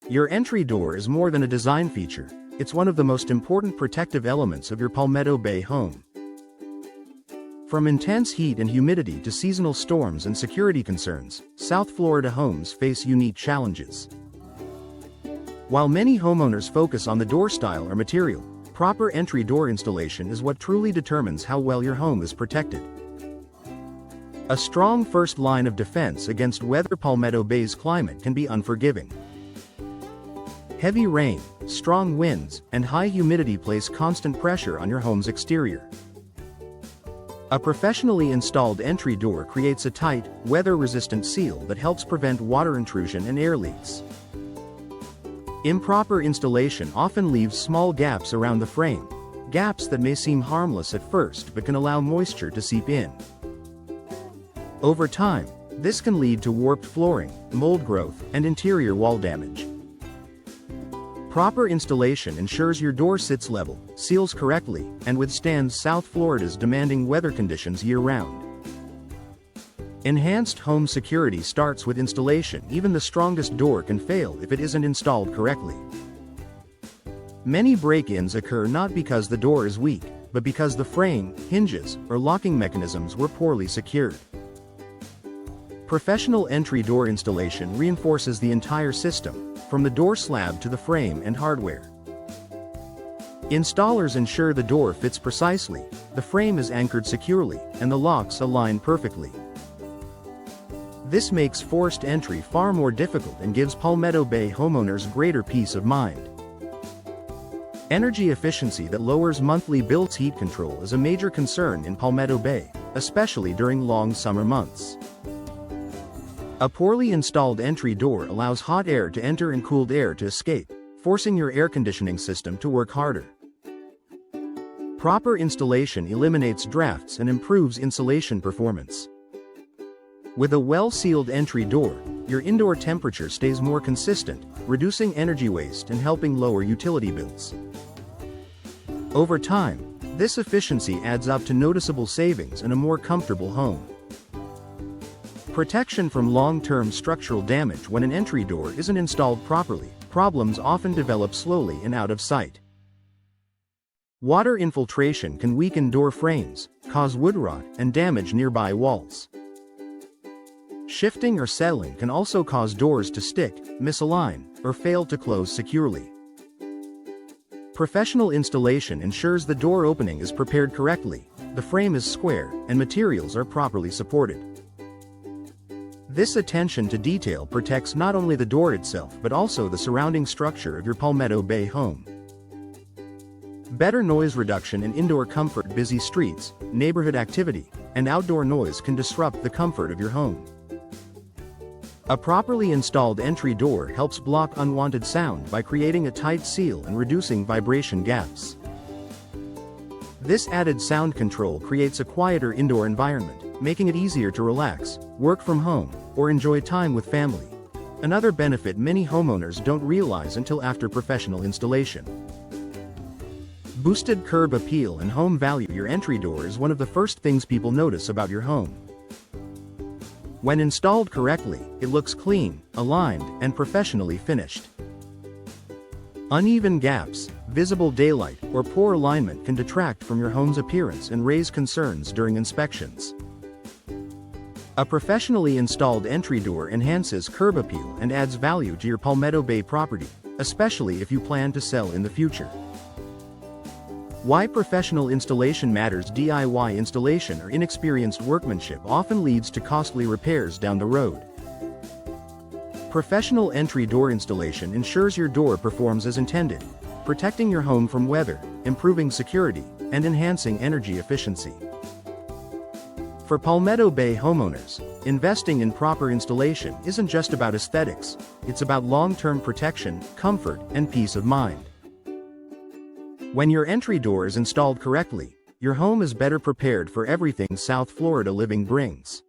Your entry door is more than a design feature, it's one of the most important protective elements of your Palmetto Bay home. From intense heat and humidity to seasonal storms and security concerns, South Florida homes face unique challenges. While many homeowners focus on the door style or material, proper entry door installation is what truly determines how well your home is protected. A strong first line of defense against weather. Palmetto Bay's climate can be unforgiving. Heavy rain, strong winds, and high humidity place constant pressure on your home's exterior. A professionally installed entry door creates a tight, weather-resistant seal that helps prevent water intrusion and air leaks. Improper installation often leaves small gaps around the frame, gaps that may seem harmless at first but can allow moisture to seep in. Over time, this can lead to warped flooring, mold growth, and interior wall damage. Proper installation ensures your door sits level, seals correctly, and withstands South Florida's demanding weather conditions year-round. Enhanced home security starts with installation. Even the strongest door can fail if it isn't installed correctly. Many break-ins occur not because the door is weak, but because the frame, hinges, or locking mechanisms were poorly secured. Professional entry door installation reinforces the entire system, from the door slab to the frame and hardware. Installers ensure the door fits precisely, the frame is anchored securely, and the locks align perfectly. This makes forced entry far more difficult and gives Palmetto Bay homeowners greater peace of mind. Energy efficiency that lowers monthly bills. Heat control is a major concern in Palmetto Bay, especially during long summer months. A poorly installed entry door allows hot air to enter and cooled air to escape, forcing your air conditioning system to work harder. Proper installation eliminates drafts and improves insulation performance. With a well-sealed entry door, your indoor temperature stays more consistent, reducing energy waste and helping lower utility bills. Over time, this efficiency adds up to noticeable savings and a more comfortable home. Protection from long-term structural damage. When an entry door isn't installed properly, problems often develop slowly and out of sight. Water infiltration can weaken door frames, cause wood rot, and damage nearby walls. Shifting or settling can also cause doors to stick, misalign, or fail to close securely. Professional installation ensures the door opening is prepared correctly, the frame is square, and materials are properly supported. This attention to detail protects not only the door itself but also the surrounding structure of your Palmetto Bay home. Better noise reduction and indoor comfort. Busy streets, neighborhood activity, and outdoor noise can disrupt the comfort of your home. A properly installed entry door helps block unwanted sound by creating a tight seal and reducing vibration gaps. This added sound control creates a quieter indoor environment, making it easier to relax, work from home, or enjoy time with family. Another benefit many homeowners don't realize until after professional installation. Boosted curb appeal and home value. Your entry door is one of the first things people notice about your home. When installed correctly, it looks clean, aligned, and professionally finished. Uneven gaps, visible daylight, or poor alignment can detract from your home's appearance and raise concerns during inspections. A professionally installed entry door enhances curb appeal and adds value to your Palmetto Bay property, especially if you plan to sell in the future. Why professional installation matters. DIY installation or inexperienced workmanship often leads to costly repairs down the road. Professional entry door installation ensures your door performs as intended, protecting your home from weather, improving security, and enhancing energy efficiency. For Palmetto Bay homeowners, investing in proper installation isn't just about aesthetics, it's about long-term protection, comfort, and peace of mind. When your entry door is installed correctly, your home is better prepared for everything South Florida living brings.